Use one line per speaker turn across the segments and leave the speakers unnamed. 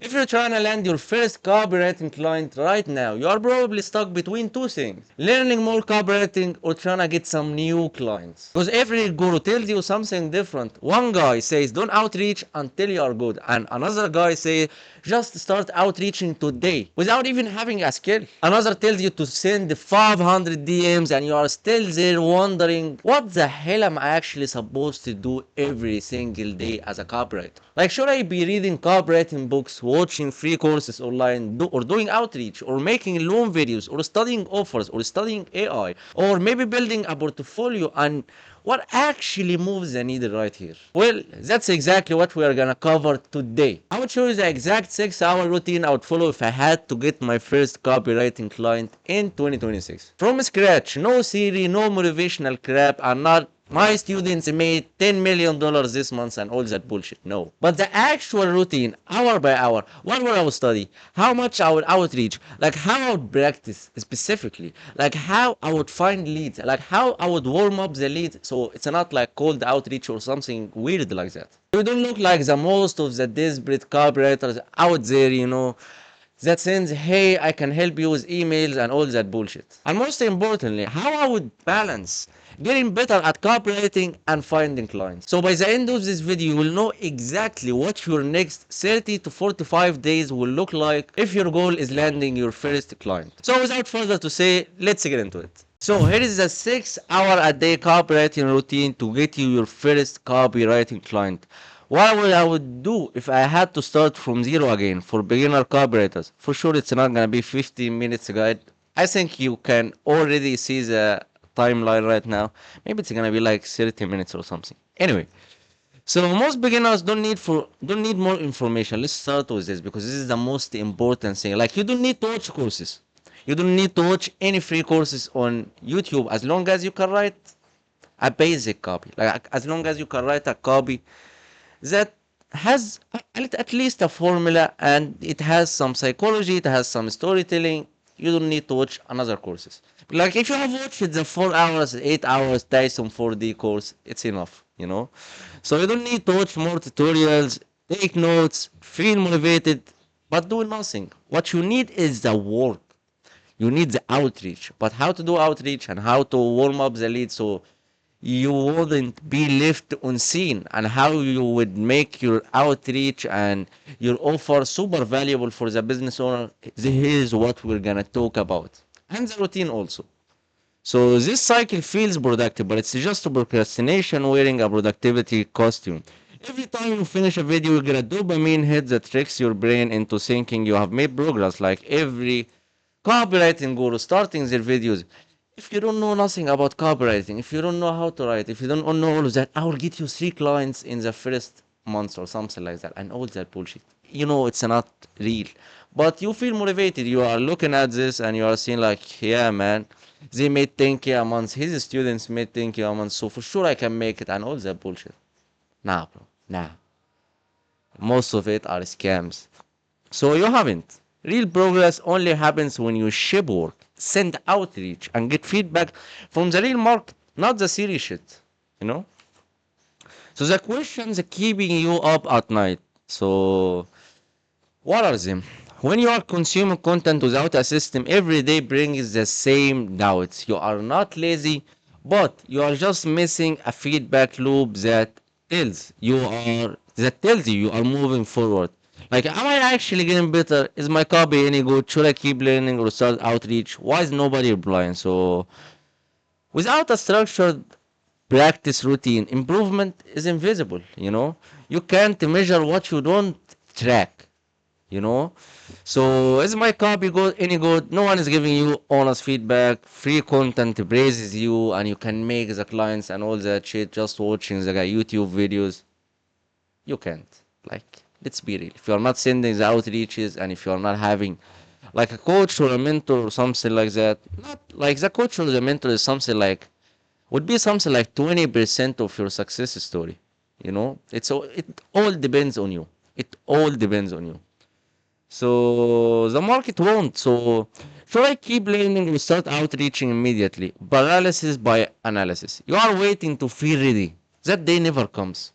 If you're trying to land your first copywriting client right now, you are probably stuck between two things: learning more copywriting or trying to get some new clients. Because every guru tells you something different. One guy says don't outreach until you are good, and another guy says just start outreaching today without even having a skill. Another tells you to send 500 DMs and you are still there wondering what the hell am I actually supposed to do every single day as a copywriter. Like, should I be reading copywriting books, watching free courses online, or doing outreach, or making Loom videos, or studying offers, or studying AI, or maybe building a portfolio? And what actually moves the needle right here? Well, that's exactly what we are gonna cover today. I would show you the exact 6-hour routine I would follow if I had to get my first copywriting client in 2026. From scratch, no theory, no motivational crap, and not my students made $10 million this month and all that bullshit. No. But the actual routine, hour by hour, what would I would study, how much I would outreach, like how I would practice specifically, like how I would find leads, like how I would warm up the lead so it's not like cold outreach or something weird like that. You don't look like the most of the desperate copywriters out there, that sends, hey, I can help you with emails and all that bullshit. And most importantly, how I would balance getting better at copywriting and finding clients. So by the end of this video, you will know exactly what your next 30 to 45 days will look like if your goal is landing your first client. So without further to say, let's get into it. So here is the 6-hour a day copywriting routine to get you your first copywriting client. What would I would do if I had to start from zero again for beginner copywriters? For sure, it's not gonna be 15 minutes guide. I think you can already see the timeline right now. Maybe it's gonna be like 30 minutes or something. Anyway, so most beginners don't need more information. Let's start with this because this is the most important thing. Like, you don't need to watch courses. You don't need to watch any free courses on YouTube as long as you can write a basic copy. Like, as long as you can write a copy that has at least a formula and it has some psychology, it has some storytelling. You don't need to watch another courses. Like, if you have watched the 4 hours, 8 hours Tyson 4D course, it's enough. So you don't need to watch more tutorials, take notes, feel motivated, but do nothing. What you need is the work. You need the outreach. But how to do outreach and how to warm up the lead so you wouldn't be left unseen, and how you would make your outreach and your offer super valuable for the business owner. This is what we're gonna talk about. And the routine also. So this cycle feels productive, but it's just a procrastination wearing a productivity costume. Every time you finish a video, you get a dopamine hit that tricks your brain into thinking you have made progress, like every copywriting guru starting their videos. If you don't know nothing about copywriting, if you don't know how to write, if you don't know all of that, I will get you 3 clients in the first month or something like that, and all that bullshit. It's not real. But you feel motivated. You are looking at this and you are seeing like, yeah, man, they made 10K a month. His students made 10K a month, so for sure I can make it, and all that bullshit. Nah, bro. Nah. Most of it are scams. So you haven't. Real progress only happens when you ship work, send outreach, and get feedback from the real market, not the serious shit. You know? So the questions keeping you up at night. So what are them? When you are consuming content without a system, every day brings the same doubts. You are not lazy, but you are just missing a feedback loop that tells you you are moving forward. Like, am I actually getting better? Is my copy any good? Should I keep learning or start outreach? Why is nobody replying? So, without a structured practice routine, improvement is invisible. You can't measure what you don't track. You know, so is my copy good? Any good? No one is giving you honest feedback. Free content praises you, and you can make the clients and all that shit just watching the guy YouTube videos. You can't. Like, let's be real. If you're not sending the outreaches and if you're not having like a coach or a mentor or something like that, not like the coach or the mentor is something like would be something like 20% of your success story. It all depends on you. It all depends on you. So the market won't. So should I keep learning or start outreaching immediately? Paralysis by analysis. You are waiting to feel ready. That day never comes.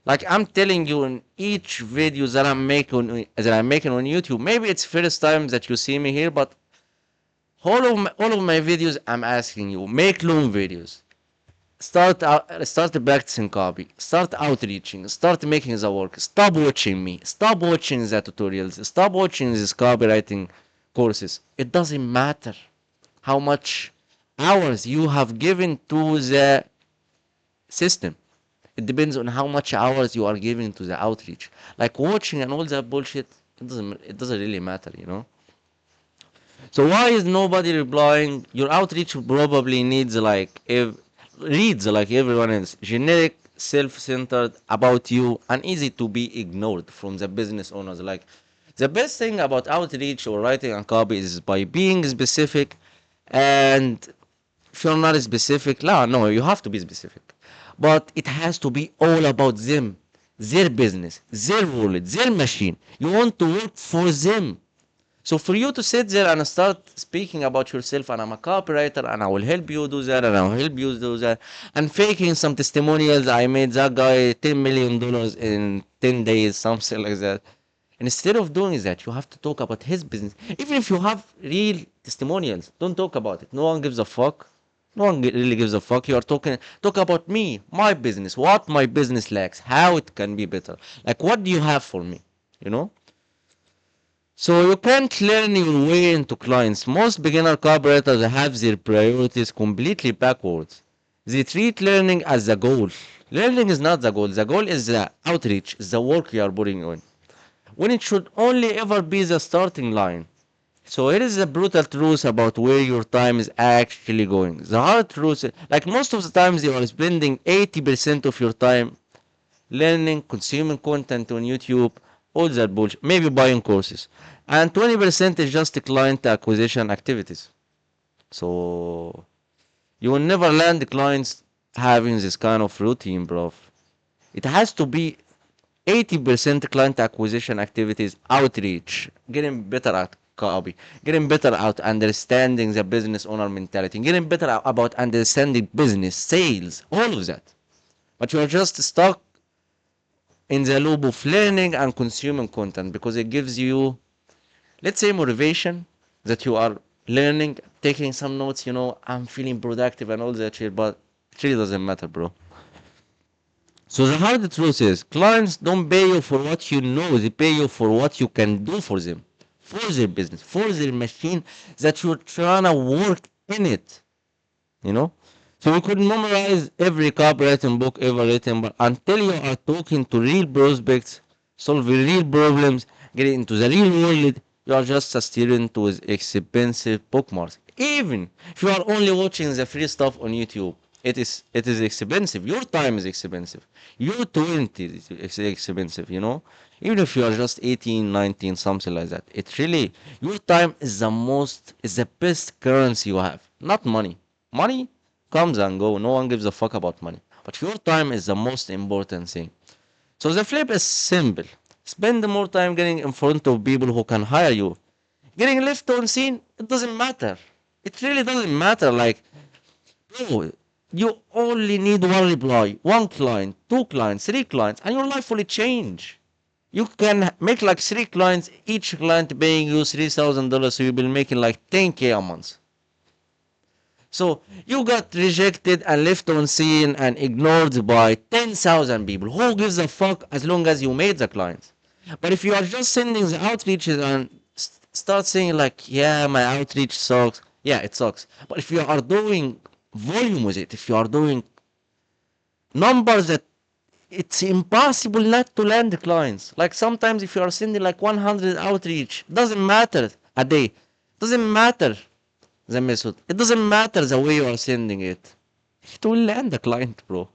Like I'm telling you in each video that I'm making on YouTube. Maybe it's first time that you see me here, but all of my videos I'm asking you, make Loom videos. Start practicing copy. Start outreaching. Start making the work. Stop watching me. Stop watching the tutorials. Stop watching these copywriting courses. It doesn't matter how much hours you have given to the system. It depends on how much hours you are giving to the outreach. Like watching and all that bullshit, it doesn't really matter, you know? So why is nobody replying? Your outreach probably reads like everyone else. Generic, self-centered about you, and easy to be ignored from the business owners. Like the best thing about outreach or writing and copy is by being specific, and if you're not specific, no, you have to be specific. But it has to be all about them, their business, their wallet, their machine. You want to work for them. So for you to sit there and start speaking about yourself, and I'm a copywriter, and I will help you do that, and I'll help you do that, and faking some testimonials, I made that guy $10 million in 10 days, something like that. Instead of doing that, you have to talk about his business. Even if you have real testimonials, don't talk about it. No one gives a fuck. No one really gives a fuck. You are talk about me, my business, what my business lacks, how it can be better. Like, what do you have for me? You know? So you can't learn your way into clients. Most beginner copywriters have their priorities completely backwards. They treat learning as the goal. Learning is not the goal. The goal is the outreach, is the work you are putting on. When it should only ever be the starting line. So here is the brutal truth about where your time is actually going. The hard truth, like most of the times you are spending 80% of your time learning, consuming content on YouTube, all that bullshit, maybe buying courses. And 20% is just client acquisition activities. So you will never land the clients having this kind of routine, bro. It has to be 80% client acquisition activities, outreach, getting better at copy, getting better at understanding the business owner mentality, getting better about understanding business, sales, all of that. But you are just stuck in the loop of learning and consuming content because it gives you, let's say, motivation that you are learning, taking some notes, I'm feeling productive and all that shit, but it really doesn't matter, bro. So the hard truth is, clients don't pay you for what you know, they pay you for what you can do for them, for their business, for their machine that you're trying to work in it, you know? So you could memorize every copywriting book ever written, but until you are talking to real prospects, solving real problems, getting into the real world, you are just a student with expensive bookmarks. Even if you are only watching the free stuff on YouTube, it is expensive. Your time is expensive. Your 20 is expensive, Even if you are just 18, 19, something like that. It really, your time is the best currency you have. Not money. Money comes and go. No one gives a fuck about money. But your time is the most important thing. So the flip is simple. Spend more time getting in front of people who can hire you. Getting left on scene, it doesn't matter. It really doesn't matter. Like, bro, you only need one reply, one client, two clients, three clients, and your life will change. You can make like three clients, each client paying you $3,000, so you'll be making like 10K a month. So you got rejected and left on scene and ignored by 10,000 people. Who gives a fuck as long as you made the clients? But if you are just sending the outreaches and start saying like, yeah, my outreach sucks. Yeah, it sucks. But if you are doing volume with it, if you are doing numbers that it's impossible not to land clients. Like sometimes if you are sending like 100 outreach, doesn't matter a day. Doesn't matter the method. It doesn't matter the way you are sending it. It will land the client, bro.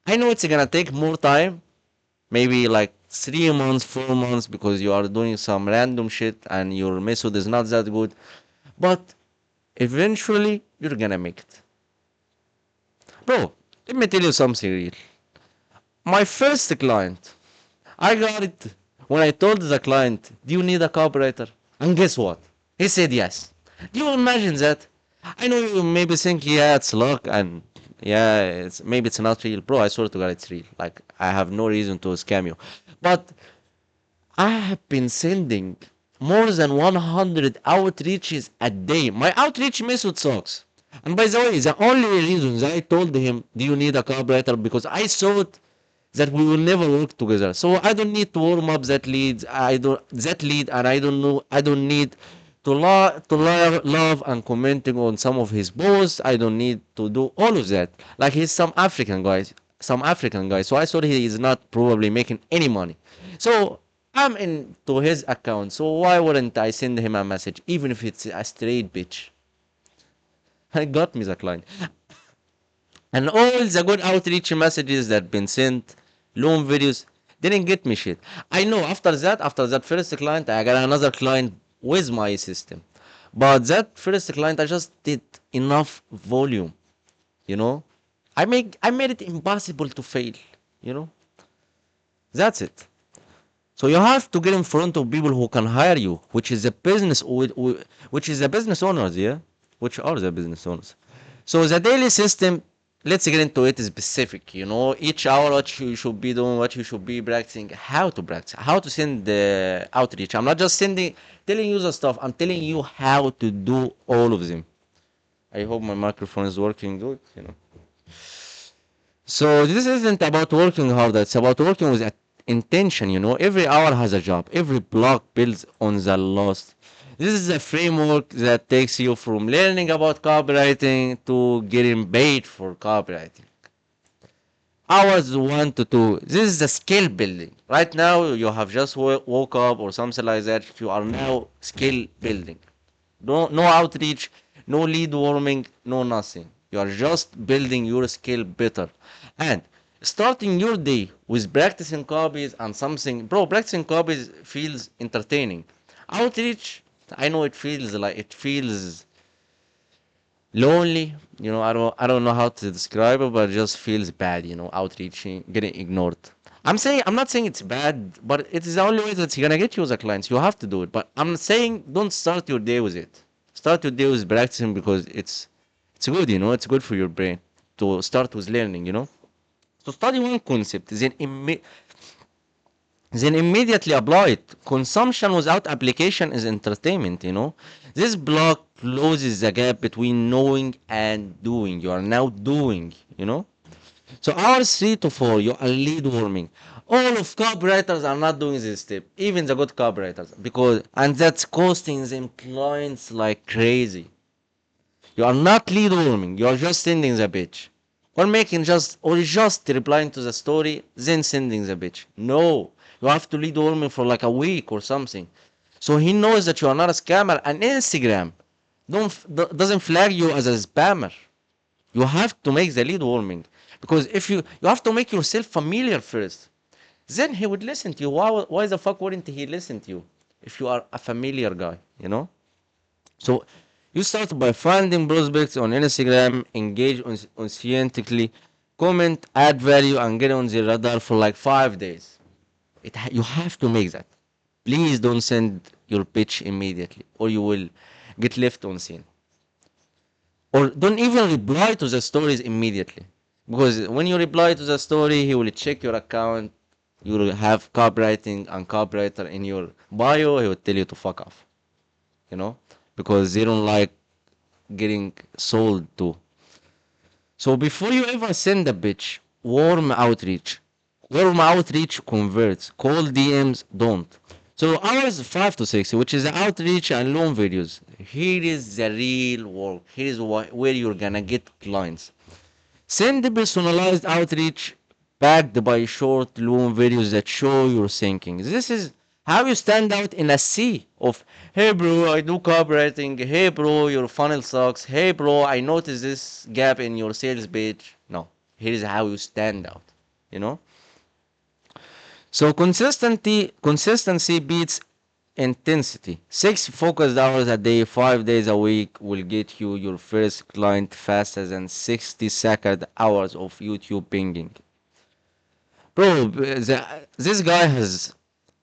I know it's gonna take more time, maybe like 3 months, 4 months, because you are doing some random shit and your method is not that good. But eventually, you're gonna make it. Bro, let me tell you something real. My first client, I got it when I told the client, do you need a copywriter? And guess what? He said yes. Do you imagine that? I know you maybe think, yeah, it's luck and Yeah, maybe it's not real, bro. I swear to God, it's real. Like I have no reason to scam you, but I have been sending more than 100 outreaches a day. My outreach method sucks. And by the way, the only reason that I told him, do you need a copywriter? Because I thought that we will never work together. So I don't need to warm up that lead, and I don't need to love and commenting on some of his posts. I don't need to do all of that. Like he's some African guy. So I thought he is not probably making any money. So I'm into his account. So why wouldn't I send him a message, even if it's a straight bitch? I got me the client. And all the good outreach messages that been sent, Loom videos, didn't get me shit. I know after that first client, I got another client with my system. But that first client, I just did enough volume, you know? I made it impossible to fail, you know? That's it. So you have to get in front of people who can hire you, which is the business owners, yeah, which are the business owners. So the daily system, let's get into it specific. You know, each hour what you should be doing, what you should be practicing, how to practice, how to send the outreach. I'm not just telling you the stuff. I'm telling you how to do all of them. I hope my microphone is working good. You know. So this isn't about working hard, it's about working with intention, you know. Every hour has a job. Every block builds on the last. This is a framework that takes you from learning about copywriting to getting paid for copywriting. Hours 1 to 2. This is the skill building. Right now, you have just woke up or something like that. You are now skill building. No outreach, no lead warming, no nothing. You are just building your skill better. And starting your day with practicing copies and something, bro, practicing copies feels entertaining. Outreach, I know it feels lonely. You know, I don't know how to describe it, but it just feels bad, you know, outreaching, getting ignored. I'm not saying it's bad, but it is the only way that you're gonna get you the clients. You have to do it. But I'm saying don't start your day with it. Start your day with practicing because it's good, you know, it's good for your brain to start with learning, you know. So study one concept, then immediately apply it. Consumption without application is entertainment, you know. This block closes the gap between knowing and doing. You are now doing, you know. So hours 3 to 4, you are lead warming. All of copywriters are not doing this step, even the good copywriters, and that's costing them clients like crazy. You are not lead warming, you are just sending the pitch. Or just replying to the story, then sending the pitch. No, you have to lead warming for like a week or something. So he knows that you are not a scammer, and Instagram doesn't flag you as a spammer. You have to make the lead warming because if you have to make yourself familiar first. Then he would listen to you. Why the fuck wouldn't he listen to you if you are a familiar guy, you know? So you start by finding prospects on Instagram, engage authentically, comment, add value, and get on the radar for like 5 days. You have to make that. Please don't send your pitch immediately, or you will get left on scene. Or don't even reply to the stories immediately. Because when you reply to the story, he will check your account. You will have copywriting and copywriter in your bio. He will tell you to fuck off. You know? Because they don't like getting sold to. So before you ever send a bitch, warm outreach. Warm outreach converts. Cold DMs don't. So hours 5 to 6, which is the outreach and loan videos. Here is the real work. Here is where you're gonna get clients. Send the personalized outreach backed by short loan videos that show your thinking. This is how you stand out in a sea of, hey bro, I do copywriting. Hey bro, your funnel sucks. Hey bro, I noticed this gap in your sales page. No, here is how you stand out. You know? So consistency beats intensity. 6 focused hours a day, 5 days a week will get you your first client faster than 60-second hours of YouTube pinging. Bro, this guy has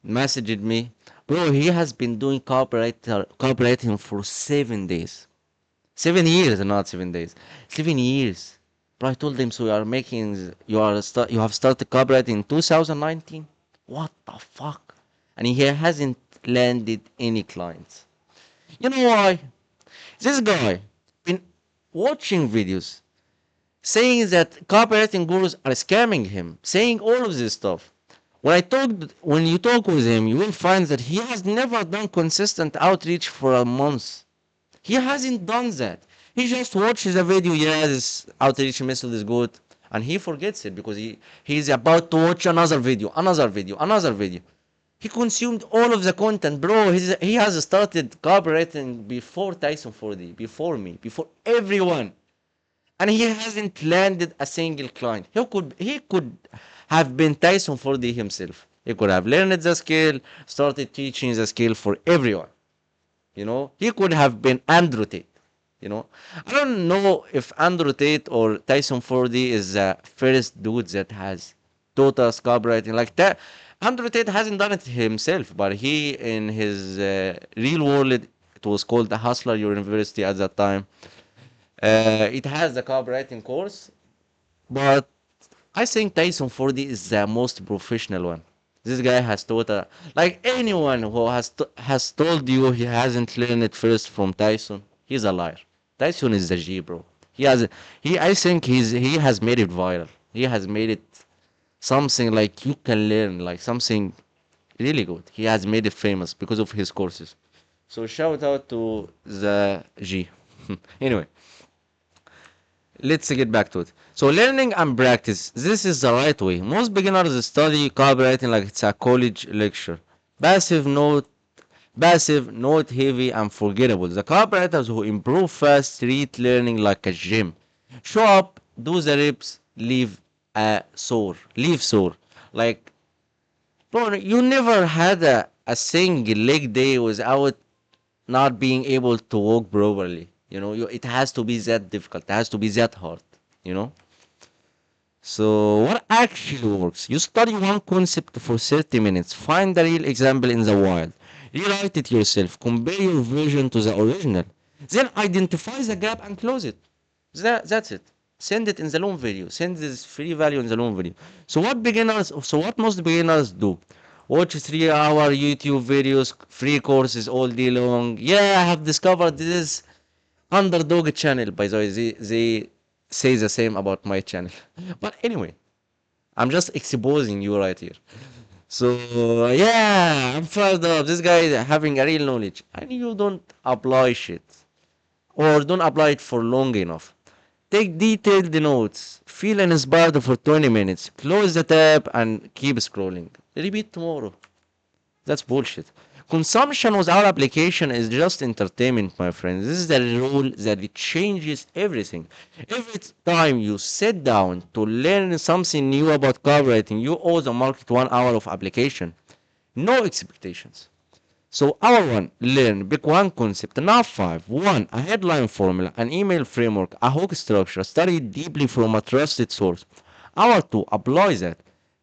messaged me. Bro, he has been doing copywriting for 7 days. 7 years, not 7 days. 7 years. Bro, I told him, so you have started copywriting in 2019? What the fuck? And he hasn't landed any clients. You know why? This guy been watching videos saying that copywriting gurus are scamming him, saying all of this stuff. When you talk with him, you will find that he has never done consistent outreach for a month. He hasn't done that. He just watches a video, yeah, this outreach method is good, and he forgets it because he's about to watch another video, another video, another video. He consumed all of the content, bro. He has started copywriting before Tyson 4D, before me, before everyone, and he hasn't landed a single client. He could have been Tyson 4D himself. He could have learned the skill, started teaching the skill for everyone. He could have been Andrew Tate. I don't know if Andrew Tate or Tyson 4D is the first dude that has taught us copywriting like that. Andrew Tate hasn't done it himself, but he, in his real world, it was called the Hustler University at that time. It has the copywriting course, but I think Tyson 4D is the most professional one. This guy has taught like anyone who has told you he hasn't learned it first from Tyson, he's a liar. Tyson is the G, bro. I think he has made it viral. He has made it something like you can learn, like something really good. He has made it famous because of his courses. So shout out to the G. Anyway, let's get back to it. So learning and practice. This is the right way. Most beginners study copywriting like it's a college lecture. Passive note, passive, note heavy, and forgettable. The copywriters who improve fast treat learning like a gym. Show up, do the reps, leave sore. Like, bro, you never had a single leg day without not being able to walk properly. It has to be that difficult. It has to be that hard. You know. So what actually works? You study one concept for 30 minutes. Find the real example in the wild. Rewrite it yourself. Compare your version to the original. Then identify the gap and close it. That's it. Send it in the Loom video. Send this free value in the Loom video. So what most beginners do? Watch 3-hour YouTube videos, free courses all day long. Yeah, I have discovered this underdog channel. By the way, they say the same about my channel. But anyway, I'm just exposing you right here. So yeah, I'm proud of this guy having a real knowledge, and you don't apply shit or don't apply it for long enough. Take detailed notes. Feel inspired for 20 minutes. Close the tab and keep scrolling. Repeat tomorrow. That's bullshit. Consumption without application is just entertainment, my friends. This is the rule that it changes everything. Every time you sit down to learn something new about copywriting, you owe the market 1 hour of application. No expectations. So hour one, learn, pick one concept, not five. One, a headline formula, an email framework, a hook structure, study it deeply from a trusted source. Hour two, apply that.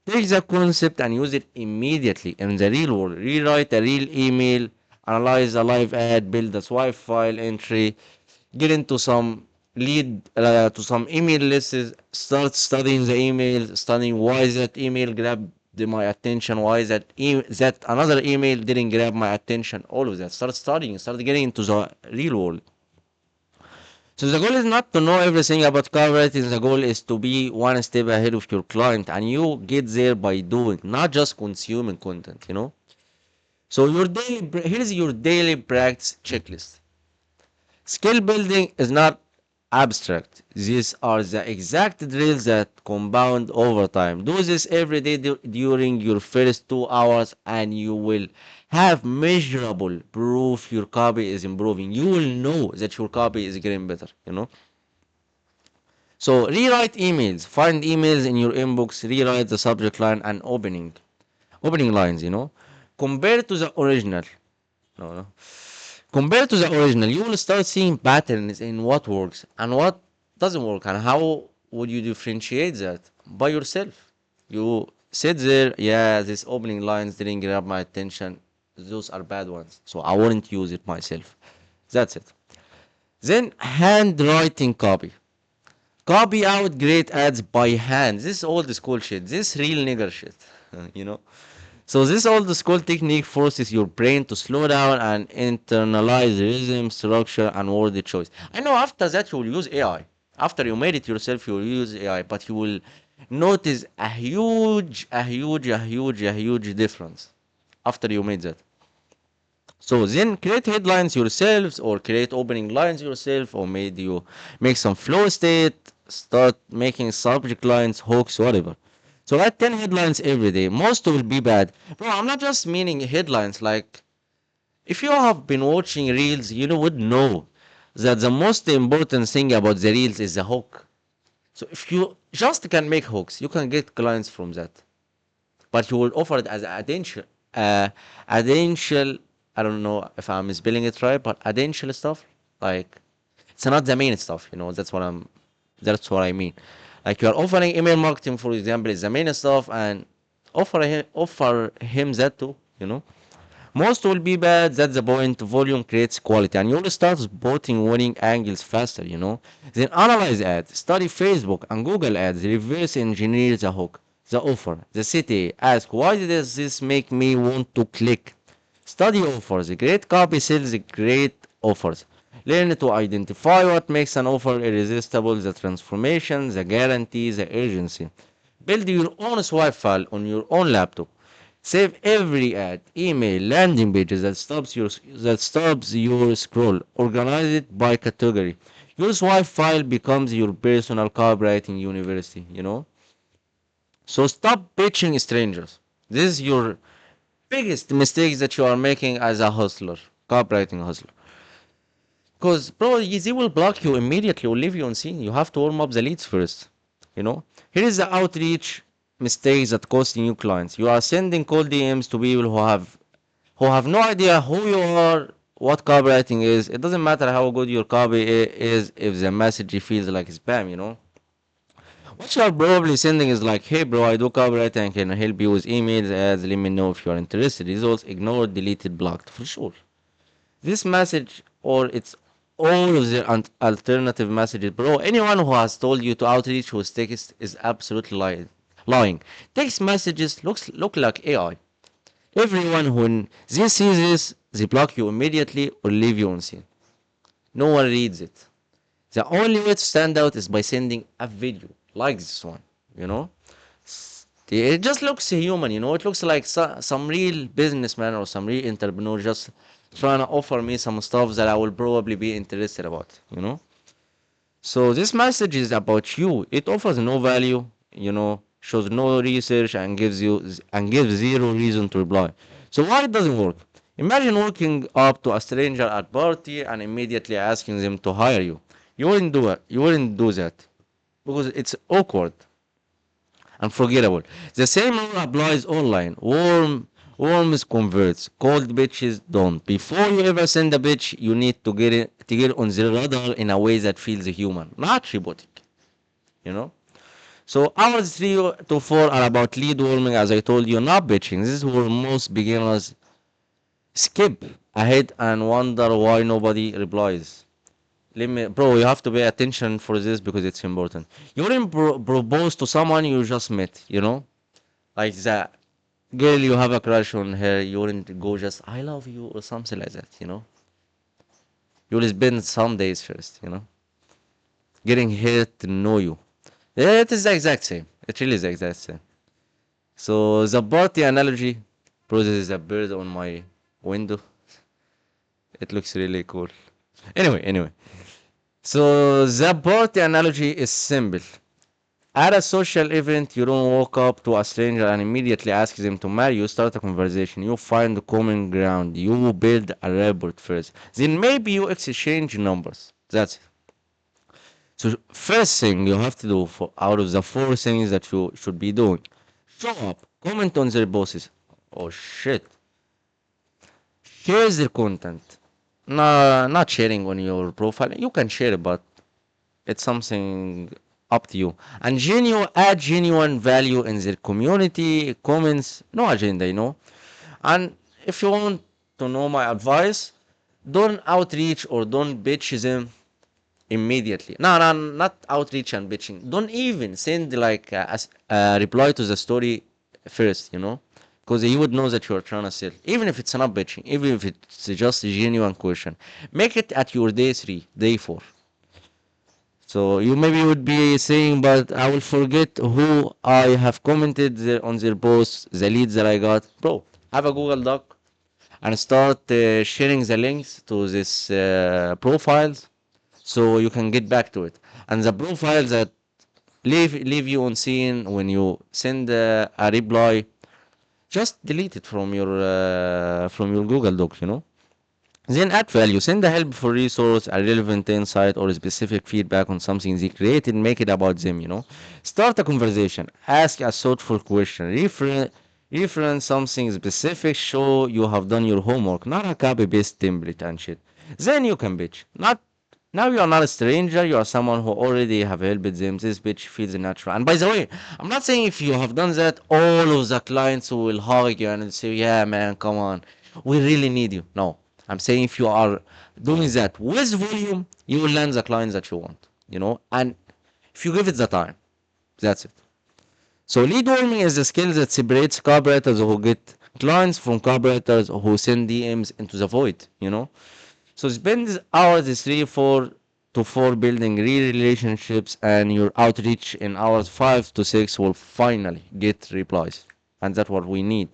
Take the concept and use it immediately in the real world. Rewrite a real email, analyze a live ad, build a swipe file entry, get into some to some email lists, start studying the email, studying why that email grabbed my attention, why that another email didn't grab my attention, all of that. Start studying, start getting into the real world. So the goal is not to know everything about copywriting. The goal is to be one step ahead of your client, and you get there by doing, not just consuming content. So here's your daily practice checklist. Skill building is not abstract. These are the exact drills that compound over time. Do this every day during your first 2 hours, and you will have measurable proof your copy is improving. You will know that your copy is getting better. So rewrite emails. Find emails in your inbox, rewrite the subject line and opening lines. Compare to the original. No, no. Compared to the original, you will start seeing patterns in what works and what doesn't work, and how would you differentiate that by yourself? You sit there, yeah, these opening lines didn't grab my attention. Those are bad ones, so I wouldn't use it myself. That's it. Then handwriting copy. Copy out great ads by hand. This is old school shit. This real nigger shit. you know? So this old school technique forces your brain to slow down and internalize rhythm, structure, and word choice. I know after that you will use AI. After you made it yourself, you will use AI, but you will notice a huge difference after you made that. So then create headlines yourselves or create opening lines yourself or make some flow state, start making subject lines, hooks, whatever. So write 10 headlines every day. Most will be bad. Bro, I'm not just meaning headlines. Like, if you have been watching reels, you would know that the most important thing about the reels is the hook. So if you just can make hooks, you can get clients from that. But you will offer it as additional, I don't know if I'm spelling it right, but additional stuff. Like, it's not the main stuff, that's what I mean. Like, you are offering email marketing, for example, is the main stuff, and offer him that too, you know. Most will be bad, that's the point. Volume creates quality, and you'll start spotting winning angles faster, Then analyze ads, study Facebook and Google ads, reverse engineer the hook, the offer, the city, ask why does this make me want to click? Study offers, great copy sells great offers. Learn to identify what makes an offer irresistible, the transformation, the guarantee, the urgency. Build your own swipe file on your own laptop. Save every ad, email, landing pages that stops your scroll. Organize it by category. Your swipe file becomes your personal copywriting university. So stop pitching strangers. This is your biggest mistake that you are making as a hustler, copywriting hustler. Because, bro, they will block you immediately or leave you unseen. You have to warm up the leads first. Here is the outreach mistakes that cost you clients. You are sending cold DMs to people who have no idea who you are, what copywriting is. It doesn't matter how good your copy is if the message feels like spam. What you are probably sending is like, hey bro, I do copywriting and can help you with emails, ads, let me know if you are interested. Results ignored, deleted, blocked, for sure. This message or it's all of the alternative messages, bro. Anyone who has told you to outreach with text is absolutely lying. Text messages look like AI. Everyone when they see this, they block you immediately or leave you unseen. No one reads it. The only way to stand out is by sending a video like this one. You know, it just looks human. It looks like some real businessman or some real entrepreneur just trying to offer me some stuff that I will probably be interested about. So this message is about you. It offers no value, shows no research and gives zero reason to reply. So why it doesn't work? Imagine walking up to a stranger at party and immediately asking them to hire you. You wouldn't do it. You wouldn't do that because it's awkward. Unforgettable. The same rule applies online. Warms converts, cold bitches don't. Before you ever send a bitch, you need to get on the radar in a way that feels human, not robotic. You know. So hours 3 to 4 are about lead warming, as I told you, not bitching. This is where most beginners skip ahead and wonder why nobody replies. Bro, you have to pay attention for this because it's important. You wouldn't propose to someone you just met, like that girl you have a crush on her. You wouldn't go just I love you or something like that. You will spend some days first, getting her to know you. Yeah, it is the exact same. It really is the exact same. So the party analogy, bro, this is a bird on my window. It looks really cool. Anyway. So the party analogy is simple. At a social event, you don't walk up to a stranger and immediately ask them to marry you. Start a conversation. You find the common ground. You build a rapport first. Then maybe you exchange numbers. That's it. So first thing you have to do out of the four things that you should be doing, show up, comment on their posts. Oh shit. Share their content. Nah, not sharing on your profile. You can share it, but it's something up to you. And add genuine value in their community, comments, no agenda. And if you want to know my advice, don't outreach or don't bitch them immediately. No, no, not outreach and bitching. Don't even send like a reply to the story first, because he would know that you're trying to sell. Even if it's not bitching, even if it's just a genuine question, make it at your day three, day four. So you maybe would be saying, but I will forget who I have commented on their posts, the leads that I got. Bro, have a Google Doc and start sharing the links to this profiles so you can get back to it. And the profiles that leave you unseen when you send a reply, just delete it from your Google Doc, Then add value. Send a helpful resource, a relevant insight, or a specific feedback on something they created. Make it about them. Start a conversation. Ask a thoughtful question. Reference something specific. Show you have done your homework, not a copy-paste template and shit. Then you can bitch. Not now you are not a stranger. You are someone who already have helped them. This bitch feels natural. And by the way, I'm not saying if you have done that, all of the clients will hug you and say, "Yeah, man, come on, we really need you." No. I'm saying if you are doing that with volume, you will land the clients that you want, and if you give it the time, that's it. So lead warming is the skill that separates copywriters who get clients from copywriters who send DMs into the void. So spend hours 3 4 to 4 building real relationships, and your outreach in hours 5 to 6 will finally get replies, and that's what we need.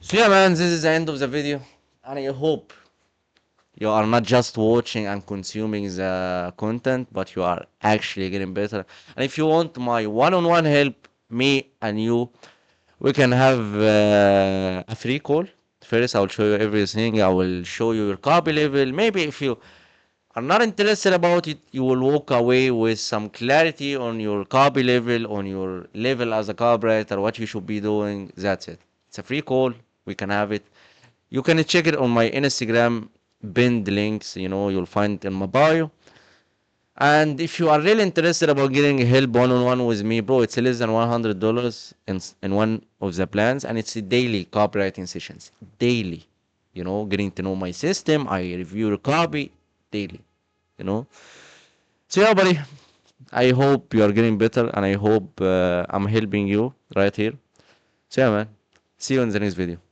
So yeah, man, this is the end of the video, and I hope you are not just watching and consuming the content, but you are actually getting better. And if you want my one-on-one help, me and you, we can have a free call. First, I will show you everything. I will show you your copy level. Maybe if you are not interested about it, you will walk away with some clarity on your copy level, on your level as a copywriter, what you should be doing. That's it. It's a free call. We can have it. You can check it on my Instagram pinned links, you'll find it in my bio. And if you are really interested about getting help one-on-one with me, bro, it's less than $100 in one of the plans, and it's a daily copywriting sessions. Daily. Getting to know my system, I review your copy daily, you know. So yeah, buddy, I hope you are getting better, and I hope I'm helping you right here. So yeah, man, see you in the next video.